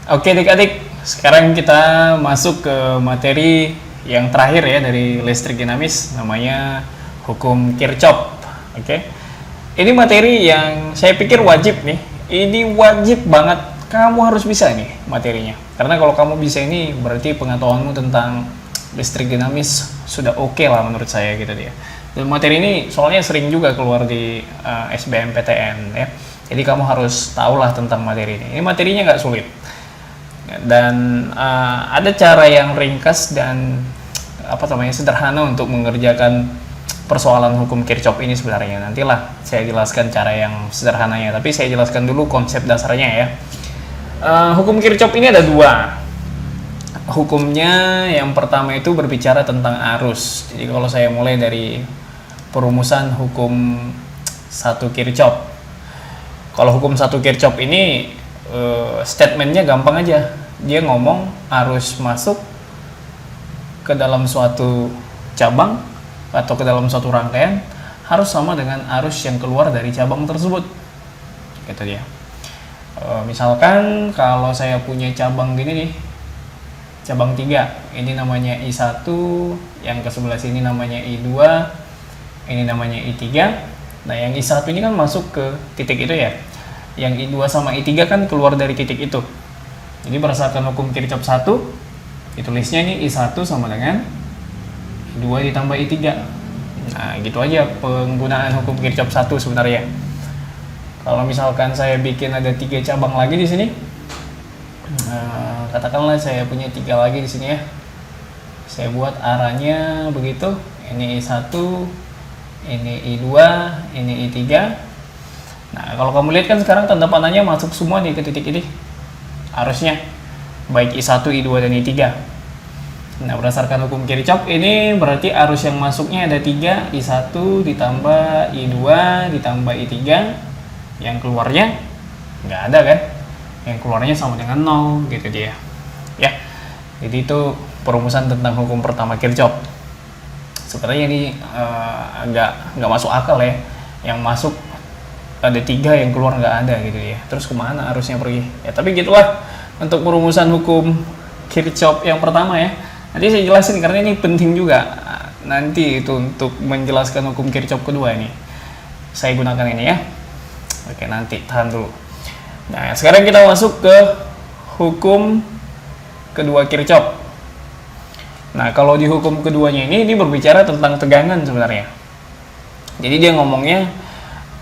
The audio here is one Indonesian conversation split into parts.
Oke adik-adik, sekarang kita masuk ke materi yang terakhir ya dari listrik dinamis, namanya hukum Kirchhoff. Oke, ini materi yang saya pikir wajib nih. Ini wajib banget, kamu harus bisa nih materinya. Karena kalau kamu bisa ini berarti pengetahuanmu tentang listrik dinamis sudah oke lah menurut saya gitu dia. Dan materi ini soalnya sering juga keluar di SBMPTN ya. Jadi kamu harus tahulah tentang materi ini. Ini materinya nggak sulit. Dan ada cara yang ringkas dan sederhana untuk mengerjakan persoalan hukum Kirchhoff ini sebenarnya. Nantilah saya jelaskan cara yang sederhananya, tapi saya jelaskan dulu konsep dasarnya ya. Hukum Kirchhoff ini ada dua. Hukumnya yang pertama itu berbicara tentang arus. Jadi kalau saya mulai dari perumusan hukum 1 Kirchhoff. Kalau hukum 1 Kirchhoff ini statementnya gampang aja. Dia ngomong arus masuk ke dalam suatu cabang atau ke dalam suatu rangkaian harus sama dengan arus yang keluar dari cabang tersebut. Gitu dia. Misalkan kalau saya punya cabang gini nih, cabang 3, ini namanya I1, yang ke sebelah sini namanya I2, ini namanya I3. Nah, yang I1 ini kan masuk ke titik itu ya. Yang I2 sama I3 kan keluar dari titik itu. Jadi berdasarkan hukum Kirchhoff 1, ditulisnya ini I1 sama dengan I2 ditambah I3. Nah, gitu aja penggunaan hukum Kirchhoff 1 sebenarnya. Kalau misalkan saya bikin ada 3 cabang lagi di sini, katakanlah saya punya 3 lagi di sini ya. Saya buat arahnya begitu. Ini I1, ini I2, ini I3. Nah, kalau kamu lihat kan sekarang tanda panahnya masuk semua nih ke titik ini. Arusnya baik I1, I2 dan I3. Nah, berdasarkan hukum Kirchhoff ini berarti arus yang masuknya ada 3, I1 ditambah I2 ditambah I3. Yang keluarnya nggak ada kan? Yang keluarnya sama dengan 0 gitu dia. Ya. Jadi itu perumusan tentang hukum pertama Kirchhoff. Sebenarnya ini nggak masuk akal ya. Yang masuk ada 3, yang keluar nggak ada gitu ya. Terus kemana arusnya pergi? Ya tapi gitulah untuk perumusan hukum Kirchhoff yang pertama ya. Nanti saya jelasin karena ini penting juga nanti itu untuk menjelaskan hukum Kirchhoff kedua ini. Saya gunakan ini ya. Oke, nanti tahan dulu. Nah, sekarang kita masuk ke hukum kedua Kirchhoff. Nah, kalau di hukum keduanya ini berbicara tentang tegangan sebenarnya. Jadi dia ngomongnya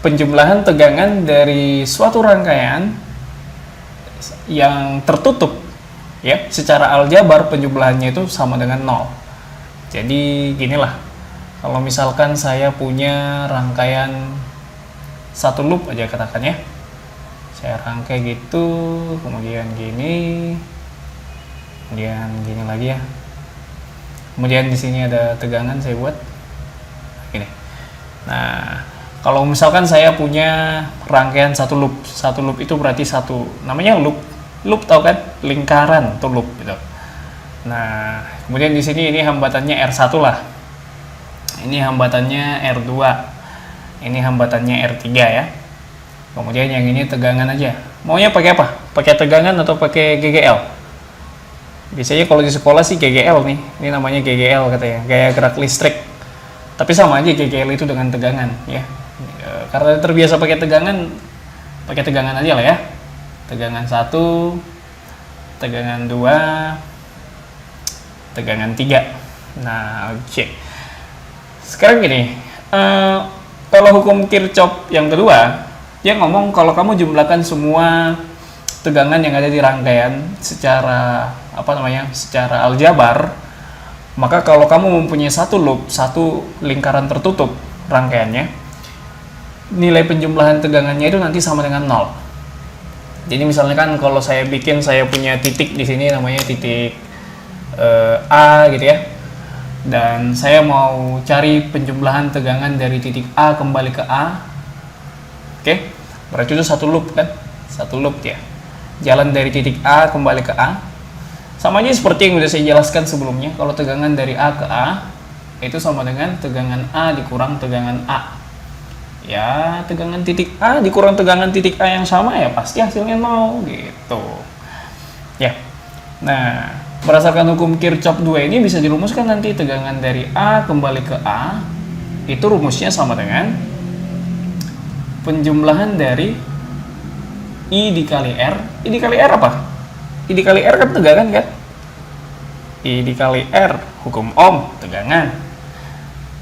penjumlahan tegangan dari suatu rangkaian yang tertutup ya, secara aljabar penjumlahannya itu sama dengan 0. Jadi ginilah, kalau misalkan saya punya rangkaian satu loop aja katakan ya, saya rangkai gitu, kemudian gini, kemudian gini lagi ya, kemudian di sini ada tegangan saya buat gini. Nah, kalau misalkan saya punya rangkaian satu loop itu berarti satu, namanya loop tahu kan, lingkaran atau loop gitu. Nah, kemudian di sini ini hambatannya R1 lah, ini hambatannya R2, ini hambatannya R3 ya. Kemudian yang ini tegangan aja. Maunya pakai apa? Pakai tegangan atau pakai GGL? Biasanya kalau di sekolah sih GGL nih. Ini namanya GGL katanya, gaya gerak listrik. Tapi sama aja GGL itu dengan tegangan ya. Karena terbiasa pakai tegangan aja lah ya. Tegangan 1, tegangan 2, tegangan 3. Nah, oke. Sekarang gini, kalau hukum Kirchhoff yang kedua, dia ngomong kalau kamu jumlahkan semua tegangan yang ada di rangkaian secara secara aljabar, maka kalau kamu mempunyai satu loop, satu lingkaran tertutup rangkaiannya, nilai penjumlahan tegangannya itu nanti sama dengan 0. Jadi misalnya kan kalau saya punya titik di sini namanya titik A gitu ya. Dan saya mau cari penjumlahan tegangan dari titik A kembali ke A. Oke, berarti itu satu loop kan? Satu loop ya. Jalan dari titik A kembali ke A. Sama aja seperti yang sudah saya jelaskan sebelumnya. Kalau tegangan dari A ke A itu sama dengan tegangan A dikurang tegangan A. Ya, tegangan titik A dikurang tegangan titik A yang sama ya pasti hasilnya 0 gitu. Ya. Nah, berdasarkan hukum Kirchhoff 2 ini bisa dirumuskan nanti tegangan dari A kembali ke A itu rumusnya sama dengan penjumlahan dari I dikali R. I dikali R apa? I dikali R kan tegangan kan? I dikali R, hukum Ohm, tegangan.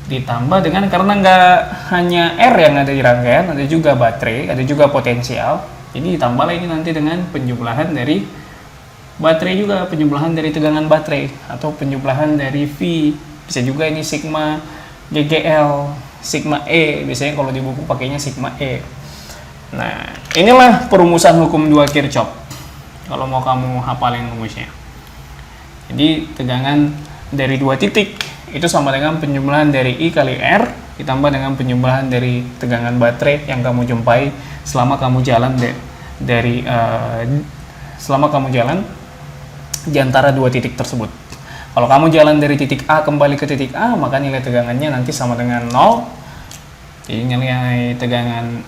Ditambah dengan, karena nggak hanya R yang ada di rangkaian, ada juga baterai, ada juga potensial. Jadi ditambah lagi nanti dengan penjumlahan dari baterai juga, penjumlahan dari tegangan baterai, atau penjumlahan dari V. Bisa juga ini sigma GGL, sigma E, biasanya kalau di buku pakainya sigma E. Nah, inilah perumusan hukum 2 Kirchhoff. Kalau mau kamu hafalin rumusnya. Jadi tegangan dari dua titik itu sama dengan penjumlahan dari I kali R ditambah dengan penjumlahan dari tegangan baterai yang kamu jumpai selama kamu jalan selama kamu jalan di antara dua titik tersebut. Kalau kamu jalan dari titik A kembali ke titik A, maka nilai tegangannya nanti sama dengan 0. Jadi nilai tegangan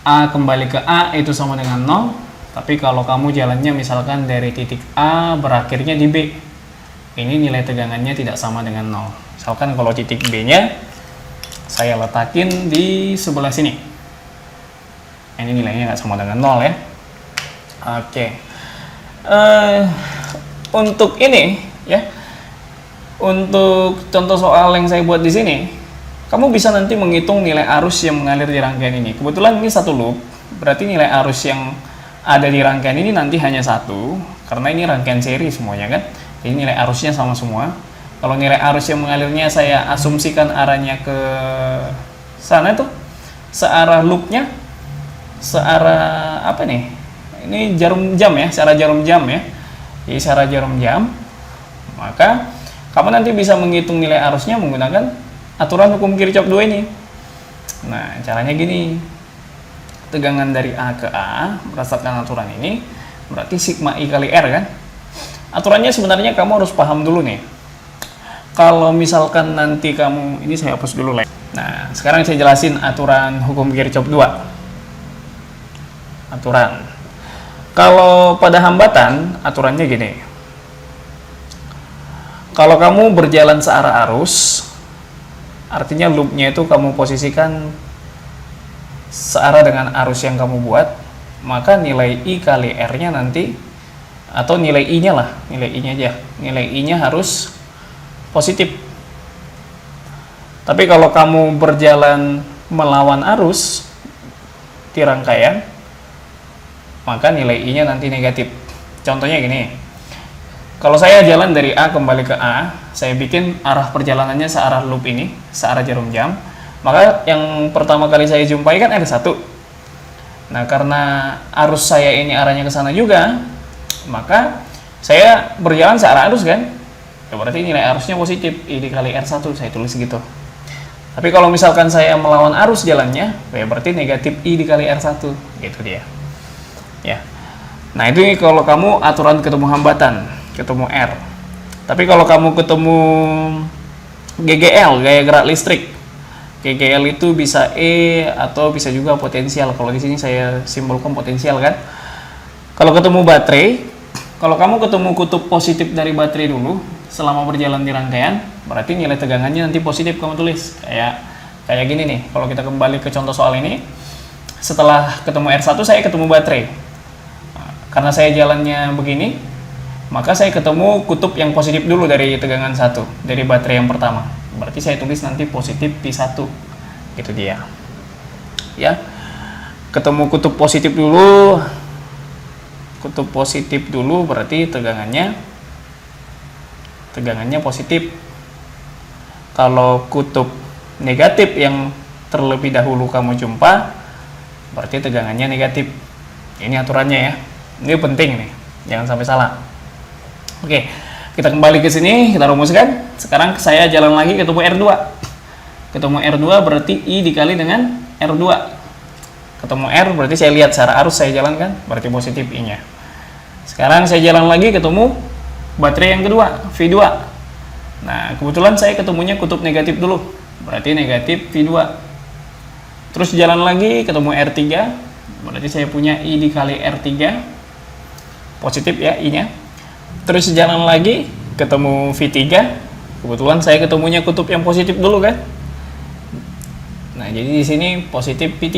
A kembali ke A itu sama dengan 0. Tapi kalau kamu jalannya misalkan dari titik A berakhirnya di B, ini nilai tegangannya tidak sama dengan 0. Misalkan kalau titik B-nya saya letakin di sebelah sini. Ini nilainya nggak sama dengan 0 ya. Oke. Untuk ini ya, untuk contoh soal yang saya buat di sini, kamu bisa nanti menghitung nilai arus yang mengalir di rangkaian ini. Kebetulan ini satu loop, berarti nilai arus yang ada di rangkaian ini nanti hanya satu, karena ini rangkaian seri semuanya kan. Jadi nilai arusnya sama semua. Kalau nilai arus yang mengalirnya saya asumsikan arahnya ke sana tuh, searah loopnya, searah apa nih? Ini jarum jam ya, searah jarum jam ya. Jadi searah jarum jam, maka kamu nanti bisa menghitung nilai arusnya menggunakan aturan hukum Kirchhoff 2 ini. Nah, caranya gini. Tegangan dari A ke A berdasarkan aturan ini berarti sigma I kali R kan? Aturannya sebenarnya kamu harus paham dulu nih. Kalau misalkan nanti kamu, ini saya hapus dulu lah. Nah, sekarang saya jelasin aturan hukum Kirchhoff 2. Aturan. Kalau pada hambatan, aturannya gini. Kalau kamu berjalan searah arus, artinya loopnya itu kamu posisikan searah dengan arus yang kamu buat, maka nilai I kali R-nya nanti, atau nilai I-nya lah, nilai I-nya aja, nilai I-nya harus positif. Tapi kalau kamu berjalan melawan arus di rangkaian, maka nilai I-nya nanti negatif. Contohnya gini, kalau saya jalan dari A kembali ke A, saya bikin arah perjalanannya searah loop ini, searah jarum jam, maka yang pertama kali saya jumpai kan R1. Nah, karena arus saya ini arahnya ke sana juga, maka saya berjalan searah arus kan, ya berarti nilai arusnya positif, I dikali R1, saya tulis gitu. Tapi kalau misalkan saya melawan arus jalannya, ya berarti negatif I dikali R1, gitu dia. Ya. Nah, itu kalau kamu aturan ketemu hambatan, ketemu R. Tapi kalau kamu ketemu GGL, gaya gerak listrik, GGL itu bisa E atau bisa juga potensial. Kalau di sini saya simbolkan potensial kan. Kalau ketemu baterai, kalau kamu ketemu kutub positif dari baterai dulu selama berjalan di rangkaian, berarti nilai tegangannya nanti positif kamu tulis. Kayak gini nih. Kalau kita kembali ke contoh soal ini, setelah ketemu R1 saya ketemu baterai. Nah, karena saya jalannya begini, maka saya ketemu kutub yang positif dulu dari tegangan 1, dari baterai yang pertama. Berarti saya tulis nanti positif P1. Gitu dia. Ya. Ketemu kutub positif dulu. Kutub positif dulu berarti tegangannya positif. Kalau kutub negatif yang terlebih dahulu kamu jumpa, berarti tegangannya negatif. Ini aturannya ya. Ini penting nih. Jangan sampai salah. Oke, kita kembali ke sini, kita rumuskan. Sekarang saya jalan lagi ketemu R2. Ketemu R2 berarti I dikali dengan R2. Ketemu R berarti saya lihat secara arus saya jalankan, berarti positif I-nya. Sekarang saya jalan lagi ketemu baterai yang kedua, V2. Nah, kebetulan saya ketemunya kutub negatif dulu, berarti negatif V2. Terus jalan lagi ketemu R3, berarti saya punya I dikali R3. Positif ya I-nya. terus jalan lagi, ketemu V3. Kebetulan saya ketemunya kutub yang positif dulu kan. Nah, jadi di sini positif V3.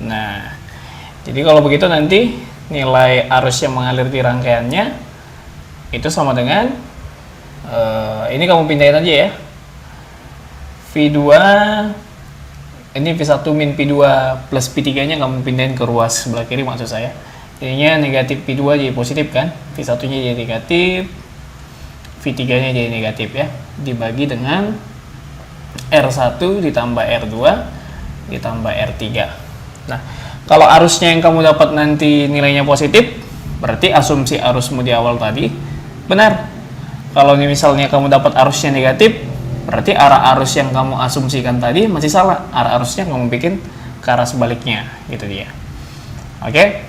Nah, jadi kalau begitu nanti nilai arus yang mengalir di rangkaiannya itu sama dengan ini kamu pindahin aja ya. V2 ini V1 min P2 plus P3 nya kamu pindahin ke ruas sebelah kiri maksud saya. Jadinya negatif P2 jadi positif kan, V1 nya jadi negatif, V3 nya jadi negatif ya, dibagi dengan R1 ditambah R2 ditambah R3. Nah, kalau arusnya yang kamu dapat nanti nilainya positif, berarti asumsi arusmu di awal tadi benar. Kalau misalnya kamu dapat arusnya negatif, berarti arah arus yang kamu asumsikan tadi masih salah. Arah arusnya kamu bikin ke arah sebaliknya, gitu dia. Oke?